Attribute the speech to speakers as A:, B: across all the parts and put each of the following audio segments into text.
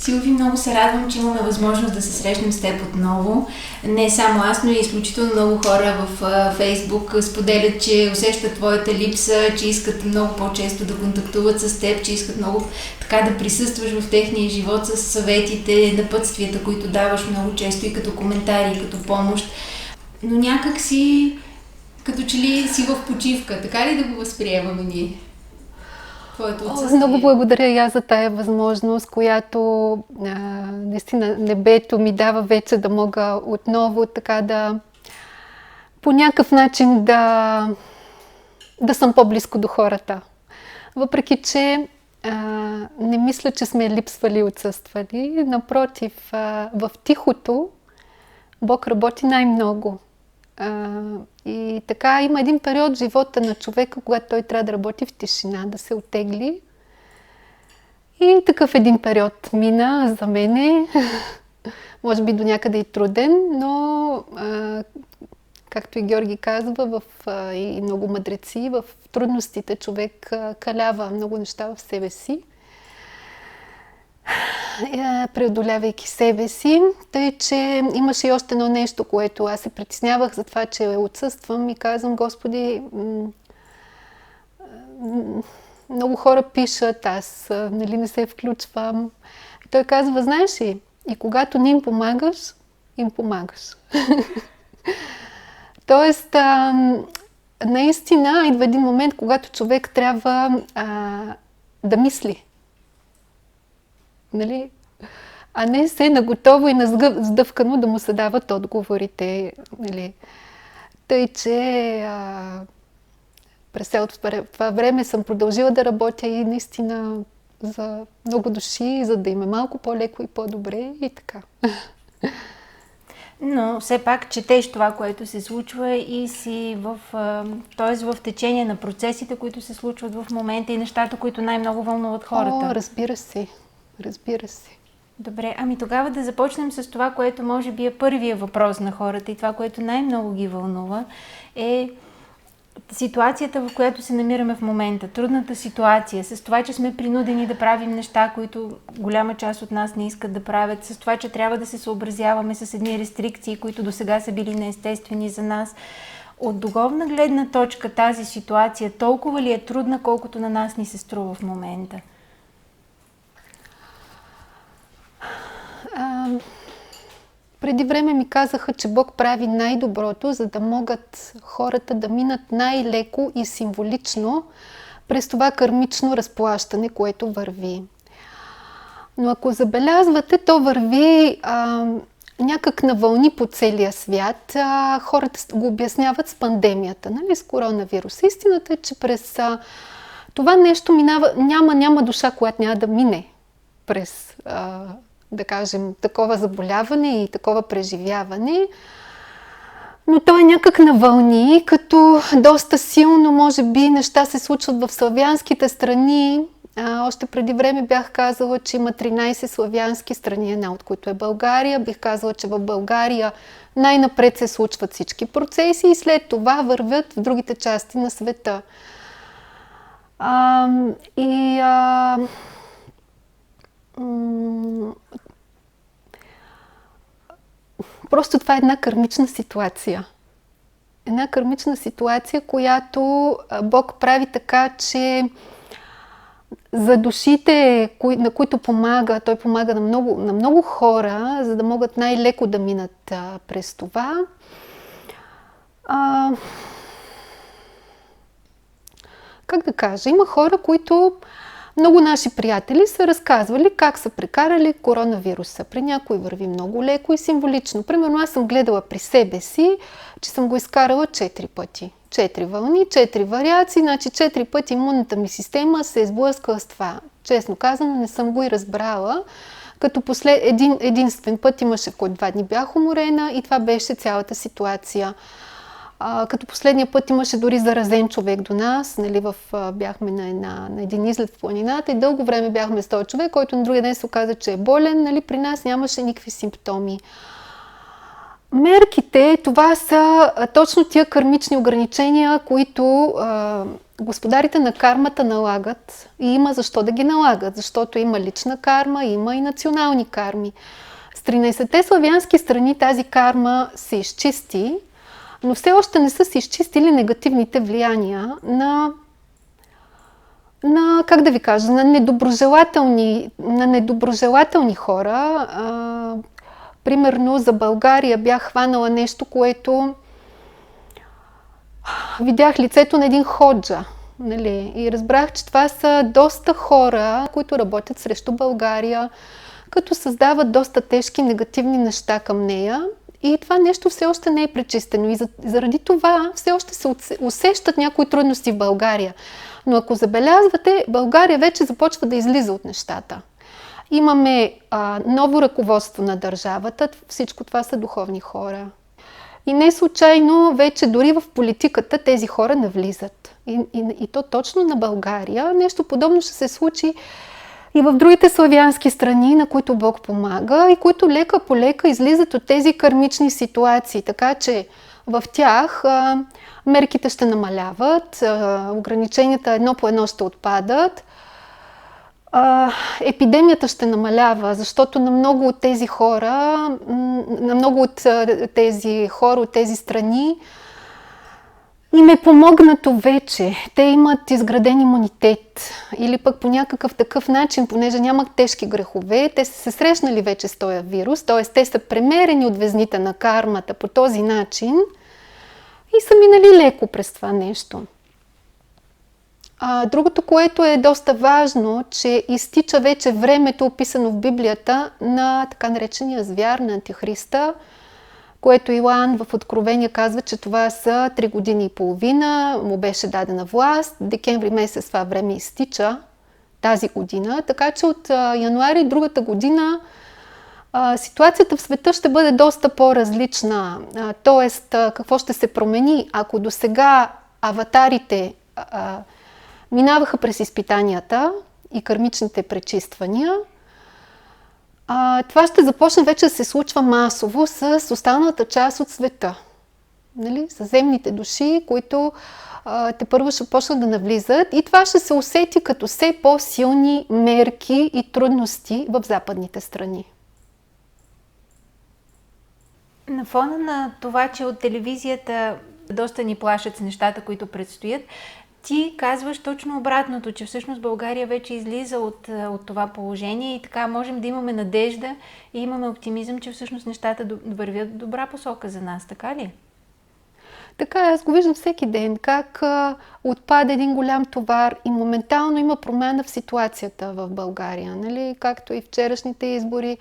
A: Силви, много се радвам, че имаме възможност да се срещнем с теб отново. Не само аз, но и изключително много хора в Фейсбук споделят, че усещат твоята липса, че искат много по-често да контактуват с теб, че искат много така да присъстваш в техния живот с съветите, напътствията, които даваш много често и като коментари, и като помощ. Но някак си, като че ли си в почивка, така ли да го възприемаме ние?
B: Много благодаря и аз за тая възможност, която наистина небето ми дава вече да мога отново така да по някакъв начин да съм по-близко до хората. Въпреки че не мисля, че сме липсвали и отсъствали. Напротив, в тихото Бог работи най-много. И така има един период в живота на човека, когато той трябва да работи в тишина, да се оттегли. И такъв един период мина за мене. Може би до някъде и труден, но както и Георги казва, и много мъдреци, в трудностите човек калява много неща в себе си, преодолявайки себе си. Тъй, че имаше и още едно нещо, което аз се притеснявах за това, че отсъствам и казвам: Господи, много хора пишат, аз не се включвам. И той казва: знаеш ли, и когато не им помагаш, им помагаш. Тоест, наистина идва един момент, когато човек трябва да мисли. Нали? А не се наготово и сдъвкано да му се дават отговорите. Нали? Тъй, че през цялото това време съм продължила да работя и наистина за много души, за да им е малко по-леко и по-добре и така.
A: Но все пак четеш това, което се случва и си в течение на процесите, които се случват в момента и нещата, които най-много вълнуват хората.
B: Разбира се. Разбира се.
A: Добре, ами тогава да започнем с това, което може би е първия въпрос на хората и това, което най-много ги вълнува, е ситуацията, в която се намираме в момента. Трудната ситуация, с това, че сме принудени да правим неща, които голяма част от нас не искат да правят, с това, че трябва да се съобразяваме с едни рестрикции, които досега са били неестествени за нас. От духовна гледна точка тази ситуация толкова ли е трудна, колкото на нас ни се струва в момента?
B: Преди време ми казаха, че Бог прави най-доброто, за да могат хората да минат най-леко и символично през това кармично разплащане, което върви. Но ако забелязвате, то върви някак на вълни по целия свят. Хората го обясняват с пандемията, нали, с коронавируса. Истината е, че през това нещо минава, няма душа, която няма да мине през да кажем, такова заболяване и такова преживяване. Но то е някак на вълни, като доста силно, може би, неща се случват в славянските страни. Още преди време бях казала, че има 13 славянски страни, една от които е България. Бих казала, че в България най-напред се случват всички процеси и след това вървят в другите части на света. Просто това е една кармична ситуация. Една кармична ситуация, която Бог прави така, че за душите, на които помага, Той помага на много хора, за да могат най-леко да минат през това. Как да кажа? Има хора, които много наши приятели са разказвали как са прекарали коронавируса. При някой върви много леко и символично. Примерно аз съм гледала при себе си, че съм го изкарала 4 пъти. 4 вълни, 4 вариации, значи 4 пъти имунната ми система се е сблъскала с това. Честно казано, не съм го и разбрала. Като единствен път имаше, в който 2 дни бях уморена и това беше цялата ситуация. Като последния път имаше дори заразен човек до нас, нали, бяхме на един излет в планината и дълго време бяхме с този човек, който на другия ден се оказа, че е болен. Нали, при нас нямаше никакви симптоми. Мерките, това са точно тия кармични ограничения, които господарите на кармата налагат, и има защо да ги налагат, защото има лична карма, има и национални карми. С 13-те славянски страни тази карма се изчисти, но все още не са се изчистили негативните влияния на как да ви кажа, на недоброжелателни хора. Примерно за България бях хванала нещо, което видях лицето на един ходжа. Нали? И разбрах, че това са доста хора, които работят срещу България, като създават доста тежки негативни неща към нея. И това нещо все още не е пречистено. И заради това все още се усещат някои трудности в България. Но ако забелязвате, България вече започва да излиза от нещата. Имаме ново ръководство на държавата. Всичко това са духовни хора. И не случайно вече дори в политиката тези хора навлизат. И то точно на България. Нещо подобно ще се случи и в другите славянски страни, на които Бог помага и които лека по лека излизат от тези кармични ситуации. Така че в тях мерките ще намаляват, ограниченията едно по едно ще отпадат, епидемията ще намалява, защото на много от тези хора, от тези страни им е помогнато вече. Те имат изграден имунитет или пък по някакъв такъв начин, понеже нямат тежки грехове, те са се срещнали вече с този вирус, т.е. те са премерени от везните на кармата по този начин и са минали леко през това нещо. Другото, което е доста важно, че изтича вече времето, описано в Библията, на така наречения звяр на Антихриста, което Йоан в Откровение казва, че това са 3 години и половина, му беше дадена власт. Декември месец това време изтича тази година, така че от януари другата година ситуацията в света ще бъде доста по-различна. Тоест, какво ще се промени? Ако до сега аватарите минаваха през изпитанията и кармичните пречиствания, това ще започне вече да се случва масово с останалата част от света. Нали? С земните души, които тепърва ще почнат да навлизат, и това ще се усети като все по-силни мерки и трудности в западните страни.
A: На фона на това, че от телевизията доста ни плашат с нещата, които предстоят, ти казваш точно обратното, че всъщност България вече излиза от това положение и така можем да имаме надежда и имаме оптимизъм, че всъщност нещата вървят в добра посока за нас, така ли?
B: Така, аз го виждам всеки ден, как отпада един голям товар и моментално има промяна в ситуацията в България. Нали? Както и вчерашните избори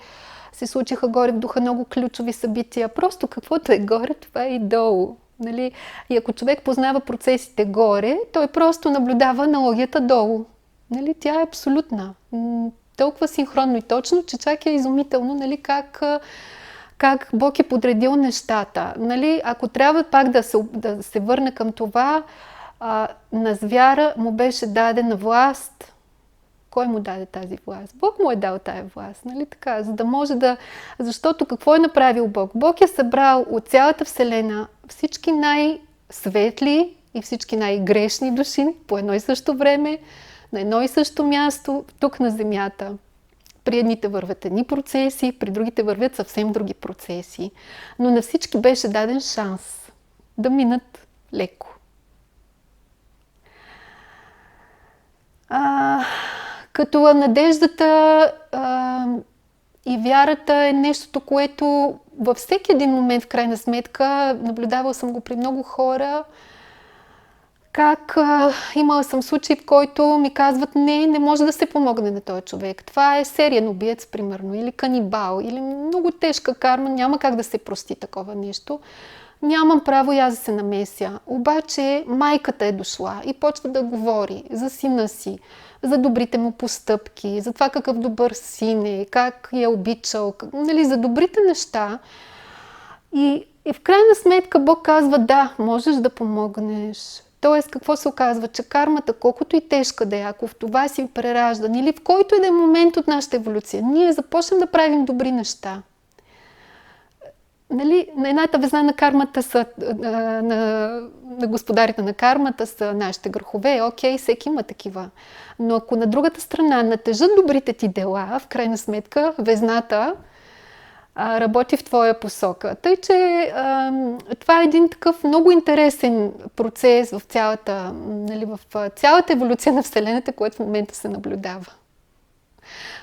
B: се случиха горе, духа много ключови събития. Просто каквото е горе, това е и долу. Нали? И ако човек познава процесите горе, той просто наблюдава аналогията долу. Нали? Тя е абсолютна. Толкова синхронно и точно, че чак е изумително, нали? Как Бог е подредил нещата. Нали? Ако трябва пак да се върне към това, на звяра му беше дадена власт. Кой му даде тази власт? Бог му е дал тая власт, нали така? За да може да... Защото какво е направил Бог? Бог е събрал от цялата Вселена всички най-светли и всички най-грешни души по едно и също време, на едно и също място, тук на Земята. При едните вървят едни процеси, при другите вървят съвсем други процеси. Но на всички беше даден шанс да минат леко. Като надеждата и вярата е нещото, което във всеки един момент, в крайна сметка, наблюдавала съм го при много хора, как имала съм случай, в който ми казват, не може да се помогне на този човек. Това е сериен убиец, примерно, или канибал, или много тежка карма, няма как да се прости такова нещо. Нямам право и аз да се намеся. Обаче майката е дошла и почва да говори за сина си, за добрите му постъпки, за това какъв добър син е, как я обичал, нали, за добрите неща. И в крайна сметка Бог казва, да, можеш да помогнеш. Тоест, какво се оказва? Че кармата, колкото и тежка да е, ако в това си прераждан или в който и да е момент от нашата еволюция, ние започнем да правим добри неща. нали, на едната везна на кармата са, на господарите на кармата са нашите грехове. Окей, всеки има такива. Но ако на другата страна натежат добрите ти дела, в крайна сметка везната работи в твоя посока. Тъй, че това е един такъв много интересен процес в цялата, нали, в цялата еволюция на Вселената, което в момента се наблюдава.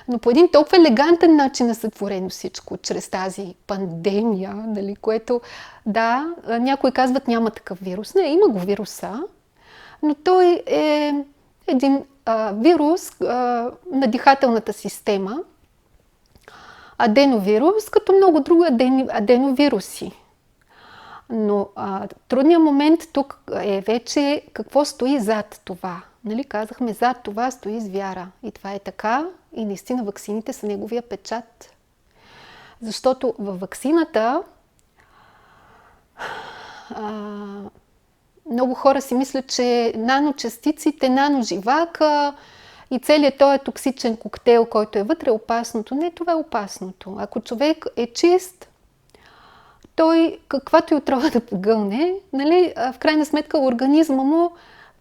B: Но по един толкова елегантен начин е сътворено всичко, чрез тази пандемия, нали, което, да, някои казват няма такъв вирус. Не, има го вируса, но той е един вирус на дихателната система, аденовирус, като много други аденовируси. Но трудният момент тук е вече какво стои зад това. Нали, казахме, зад това стои с вяра. И това е така. И наистина ваксините са неговия печат. Защото във ваксината много хора си мислят, че наночастиците, наноживака и целият този токсичен коктейл, който е вътре, е опасното. Не, това е опасното. Ако човек е чист, той каквато и отрова да погълне, нали, в крайна сметка организма му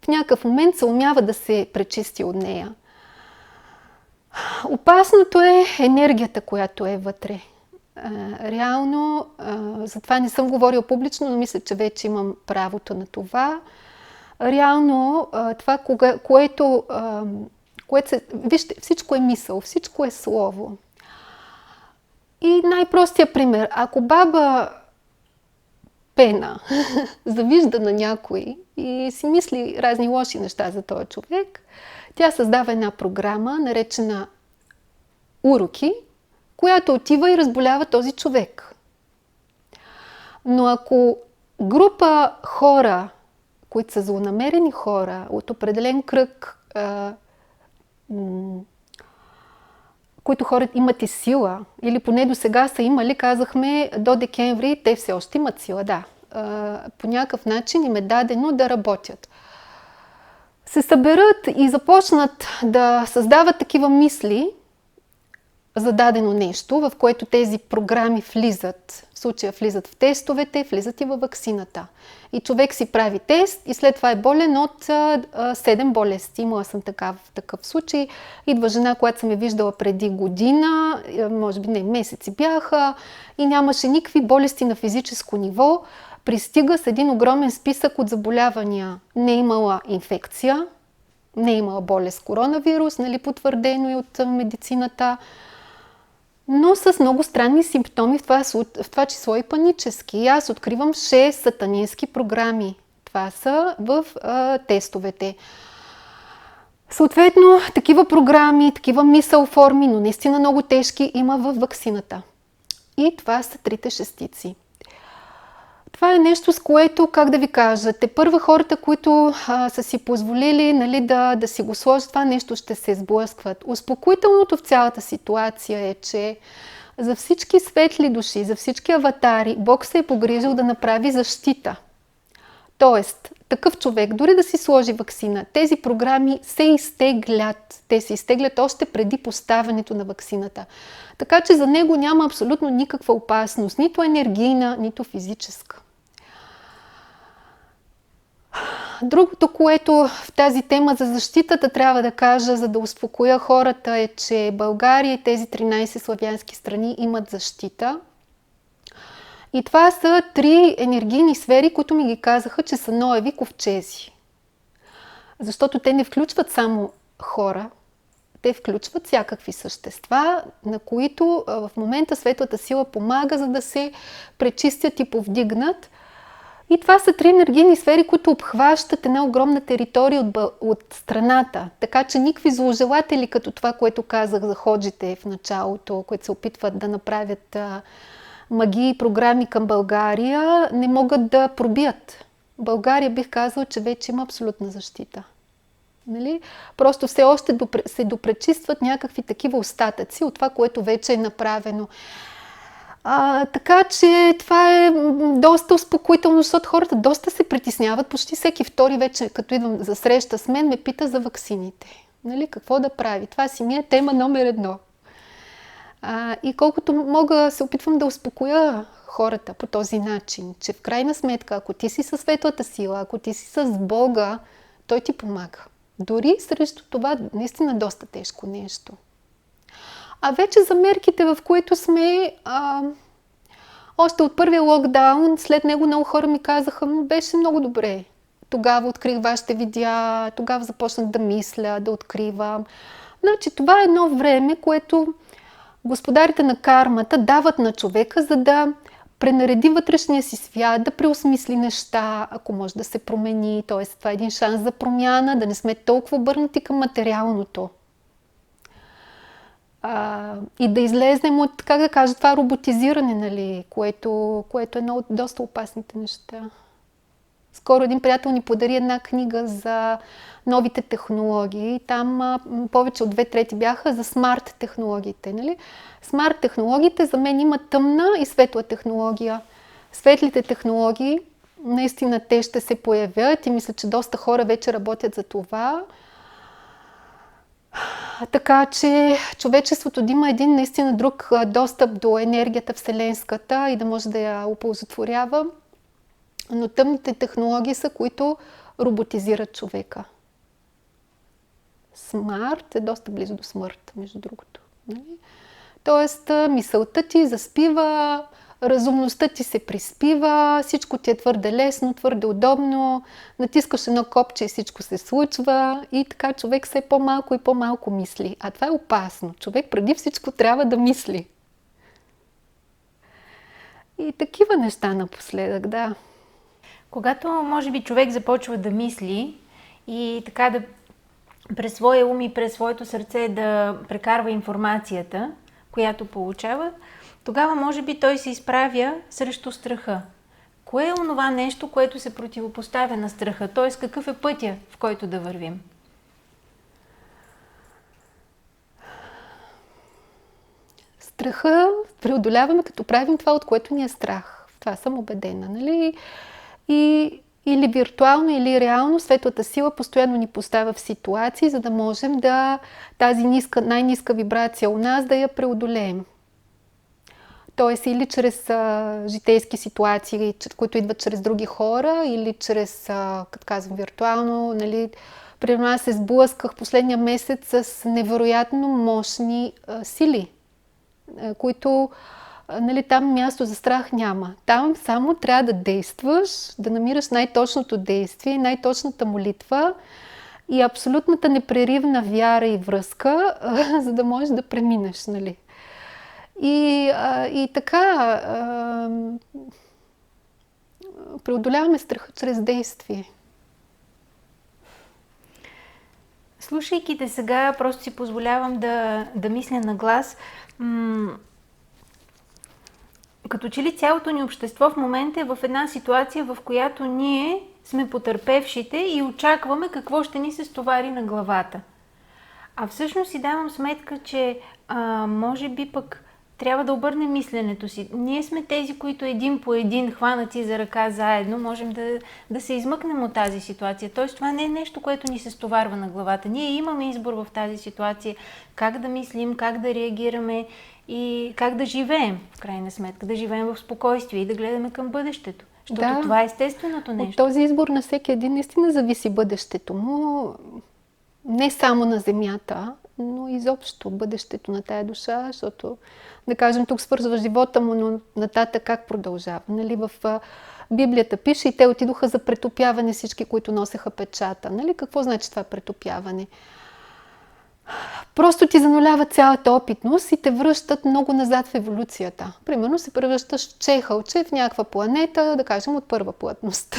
B: в някакъв момент се умява да се пречисти от нея. Опасното е енергията, която е вътре. Реално, затова не съм говорила публично, но мисля, че вече имам правото на това. Реално, това, което вижте, всичко е мисъл, всичко е слово. И най-простия пример. Ако баба Пена завижда на някой и си мисли разни лоши неща за този човек, тя създава една програма, наречена уроки, която отива и разболява този човек. Но ако група хора, които са злонамерени хора, от определен кръг, които хората имат и сила, или поне до сега са имали, казахме, до декември те все още имат сила, да. По някакъв начин им е дадено да работят. Се съберат и започнат да създават такива мисли за дадено нещо, в което тези програми влизат. В случая влизат в тестовете, влизат и във ваксината. И човек си прави тест и след това е болен от 7 болести. Имала съм такъв случай. Идва жена, която съм я виждала преди година, може би не, месеци бяха, и нямаше никакви болести на физическо ниво. Пристига с един огромен списък от заболявания. Не е имала инфекция, не е имала болест коронавирус, нали, потвърдено и от медицината, но с много странни симптоми, в това число и панически. И аз откривам 6 сатанински програми. Това са в тестовете. Съответно, такива програми, такива мисъл форми, но наистина много тежки, има във ваксината. И това са трите шестици. Това е нещо, с което, как да ви кажа, тепърва хората, които са си позволили, нали, да си го сложат, това нещо ще се сблъскват. Успокоителното в цялата ситуация е, че за всички светли души, за всички аватари, Бог се е погрижил да направи защита. Тоест, такъв човек, дори да си сложи ваксина, тези програми се изтеглят. Те се изтеглят още преди поставянето на ваксината. Така че за него няма абсолютно никаква опасност, нито енергийна, нито физическа. Другото, което в тази тема за защитата трябва да кажа, за да успокоя хората, е, че България и тези 13 славянски страни имат защита. И това са 3 енергийни сфери, които ми ги казаха, че са Ноеви ковчези. Защото те не включват само хора, те включват всякакви същества, на които в момента светлата сила помага, за да се пречистят и повдигнат. И това са 3 енергийни сфери, които обхващат една огромна територия от страната. Така че никакви зложелатели, като това, което казах за ходжите в началото, които се опитват да направят магии и програми към България, не могат да пробият. България, бих казала, че вече има абсолютна защита. Нали? Просто все още се допречистват някакви такива остатъци от това, което вече е направено. Така че това е доста успокоително, защото хората доста се притесняват. Почти всеки втори вече, като идвам за среща с мен, ме пита за ваксините. Нали? Какво да прави? Това си ми е тема номер 1. И колкото мога, се опитвам да успокоя хората по този начин, че в крайна сметка, ако ти си със светлата сила, ако ти си с Бога, той ти помага. Дори срещу това наистина доста тежко нещо. А вече за мерките, в които сме, още от първия локдаун, след него много хора ми казаха, беше много добре. Тогава открих вашите видеа, тогава започнах да мисля, да откривам. Значи това е едно време, което господарите на кармата дават на човека, за да пренареди вътрешния си свят, да преосмисли неща, ако може да се промени. Т.е. това е един шанс за промяна, да не сме толкова обърнати към материалното. И да излезнем от, как да кажа, това роботизиране, нали, което е едно от доста опасните неща. Скоро един приятел ни подари една книга за новите технологии. Там повече от 2/3 бяха за смарт технологиите. Нали? Смарт технологиите за мен има тъмна и светла технология. Светлите технологии, наистина те ще се появят и мисля, че доста хора вече работят за това. Така че човечеството да има един наистина друг достъп до енергията вселенската и да може да я оползотворява. Но тъмните технологии са, които роботизират човека. Смарт е доста близо до смърт, между другото. Нали? Тоест, мисълта ти заспива, разумността ти се приспива, всичко ти е твърде лесно, твърде удобно, натискаш едно копче и всичко се случва и така човек все по-малко и по-малко мисли. А това е опасно. Човек преди всичко трябва да мисли. И такива неща напоследък, да.
A: Когато, може би, човек започва да мисли и така да през своя ум и през своето сърце да прекарва информацията, която получава, тогава, може би, той се изправя срещу страха. Кое е онова нещо, което се противопоставя на страха? Т.е. какъв е пътя, в който да вървим?
B: Страха преодоляваме, като правим това, от което ни е страх. В това съм убедена, нали? И или виртуално, или реално светлата сила постоянно ни поставя в ситуации, за да можем да тази най-ниска вибрация у нас да я преодолеем. Тоест или чрез житейски ситуации, които идват чрез други хора, или чрез, като казвам, виртуално, нали, примерно аз се сблъсках последния месец с невероятно мощни сили, които, нали, там място за страх няма. Там само трябва да действаш, да намираш най-точното действие, най-точната молитва и абсолютната непреривна вяра и връзка, за да можеш да преминеш, нали. И така преодоляваме страха чрез действие.
A: Слушайки те сега, просто си позволявам да мисля на глас. Като че ли цялото ни общество в момента е в една ситуация, в която ние сме потърпевшите и очакваме какво ще ни се стовари на главата. А всъщност си давам сметка, че може би пък трябва да обърнем мисленето си. Ние сме тези, които един по един, хванати за ръка заедно, можем да се измъкнем от тази ситуация. Тоест това не е нещо, което ни се стоварва на главата. Ние имаме избор в тази ситуация как да мислим, как да реагираме и как да живеем, в крайна сметка. Да живеем в спокойствие и да гледаме към бъдещето. Защото това е естественото нещо.
B: От този избор на всеки един наистина зависи бъдещето му. Не само на Земята, но изобщо бъдещето на тая душа, защото, да кажем, тук свързва живота му, но нататък как продължава. Нали? В Библията пише и те отидоха за претопяване всички, които носеха печата. Нали? Какво значи това претопяване? Просто ти занулява цялата опитност и те връщат много назад в еволюцията. Примерно се превръщаш в чехълче в някаква планета, да кажем, от първа плътност.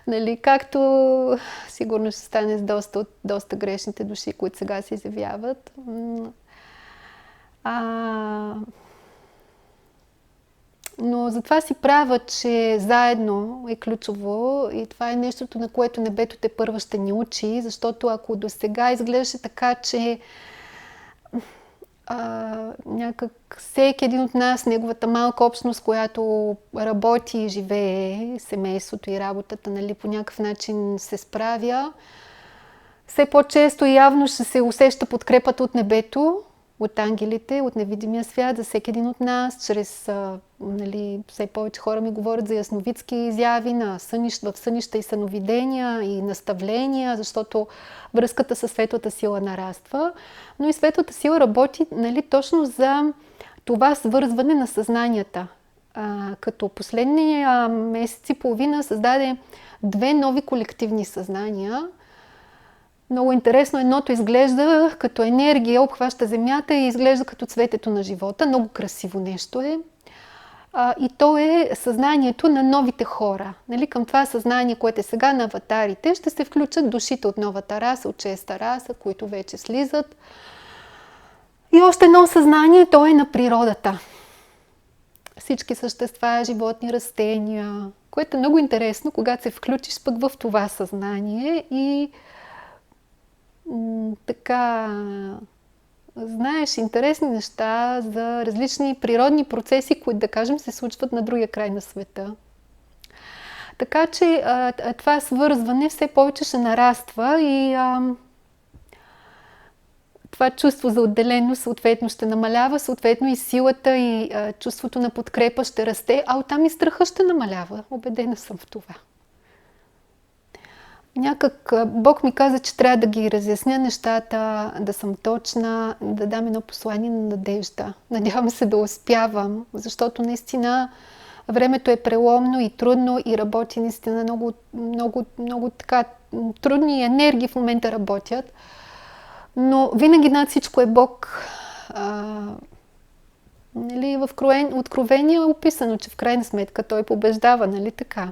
B: Нали, както сигурно ще стане с доста грешните души, които сега се изявяват. Но затова си права, че заедно е ключово и това е нещото, на което небето те първа ще ни учи, защото ако до сега изглеждаше така, че някак всеки един от нас, неговата малка общност, която работи и живее, семейството и работата, нали, по някакъв начин се справя, все по-често и явно ще се усеща подкрепата от небето от ангелите, от невидимия свят за всеки един от нас, чрез все повече хора ми говорят за ясновидски изяви в сънища и съновидения и наставления, защото връзката със светлата сила нараства. Но и светлата сила работи точно за това свързване на съзнанията. Като последния месец и половина създаде 2 нови колективни съзнания. Много интересно, едното изглежда като енергия, обхваща земята и изглежда като цветето на живота. Много красиво нещо е. И то е съзнанието на новите хора. Към това съзнание, което е сега на аватарите, ще се включат душите от новата раса, от 6-та раса, които вече слизат. И още едно съзнание, то е на природата. Всички същества, животни, растения, което е много интересно, когато се включиш пък в това съзнание и така знаеш интересни неща за различни природни процеси, които, да кажем, се случват на другия край на света. Така че това свързване все повече ще нараства и това чувство за отделеност съответно ще намалява, съответно и силата и чувството на подкрепа ще расте, а оттам и страха ще намалява. Убедена съм в това. Някак Бог ми каза, че трябва да ги разясня нещата, да съм точна, да дам едно послание на надежда. Надявам се да успявам, защото наистина времето е преломно и трудно и работи наистина много така трудни енергии в момента работят. Но винаги над всичко е Бог. В Откровение е описано, че в крайна сметка Той побеждава, нали така?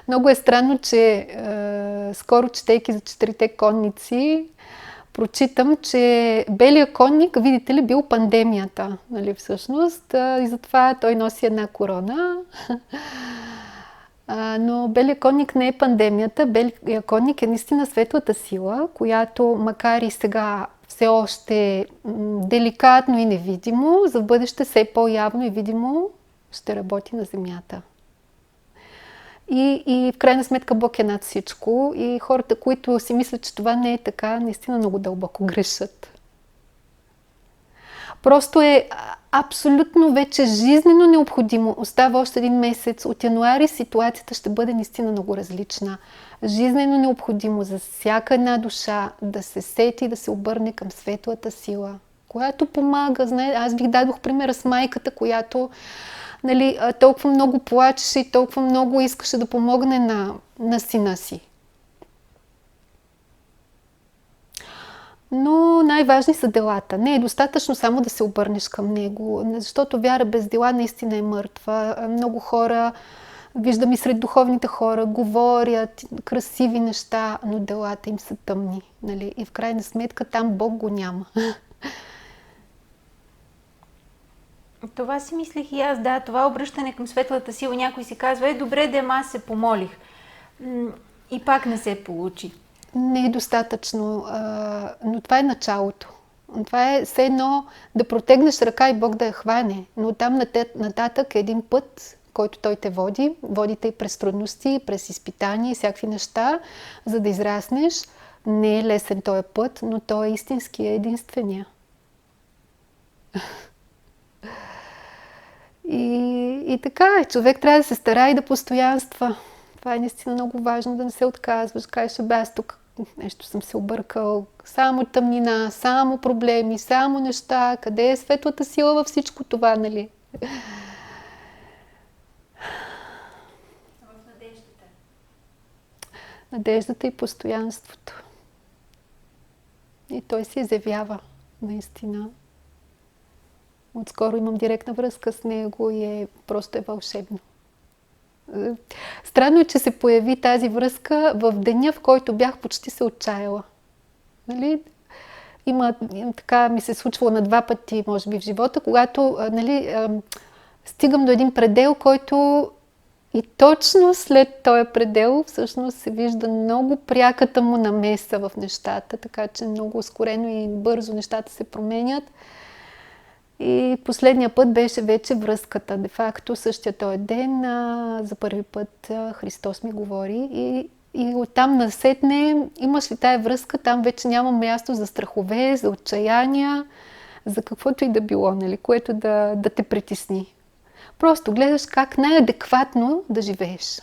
B: Много е странно, че скоро, четейки за 4-те конници, прочитам, че белия конник, видите ли, бил пандемията, нали, всъщност, и затова той носи една корона. Но белия конник не е пандемията, белия конник е наистина светлата сила, която, макар и сега все още деликатно и невидимо, за бъдеще все по-явно и видимо ще работи на земята. И в крайна сметка Бог е над всичко и хората, които си мислят, че това не е така, наистина много дълбоко грешат. Просто е абсолютно вече жизнено необходимо. Остава още 1 месец. От януари ситуацията ще бъде наистина много различна. Жизнено необходимо за всяка една душа да се сети, да се обърне към светлата сила, която помага. Аз ви дадох примера с майката, която толкова много плачеше и толкова много искаше да помогне на сина си. Но най-важни са делата. Не е достатъчно само да се обърнеш към него, защото вяра без дела наистина е мъртва. Много хора, виждам и сред духовните хора, говорят красиви неща, но делата им са тъмни. Нали? И в крайна сметка там Бог го няма.
A: Това си мислих и аз, да, това обръщане към светлата сила. Някой си казва, добре, да аз се помолих. И пак не се получи.
B: Не е достатъчно, но това е началото. Това е все едно да протегнеш ръка и Бог да я хване. Но там нататък е един път, който Той те води. Водите и през трудности, през изпитания и всякакви неща, за да израснеш. Не е лесен този път, но той е истински, е единствения. И така, човек трябва да се старае и да постоянства. Това е наистина много важно, да не се отказваш. Кажеш, аз тук нещо съм се объркал. Само тъмнина, само проблеми, само неща. Къде е светлата сила във всичко това, нали?
A: В надеждата.
B: Надеждата и постоянството. И той се изявява, наистина. Отскоро имам директна връзка с него и просто е вълшебно. Странно е, че се появи тази връзка в деня, в който бях почти се отчаяла. Нали? Така ми се случвало на 2 пъти, може би, в живота, когато стигам до един предел, който и точно след този предел всъщност се вижда много пряката му намеса в нещата, така че много ускорено и бързо нещата се променят. И последния път беше вече връзката. Де факто същия този ден за първи път Христос ми говори и оттам насетне имаш ли тая връзка, там вече няма място за страхове, за отчаяния, за каквото и да било, нали, което да те притесни. Просто гледаш как най-адекватно да живееш.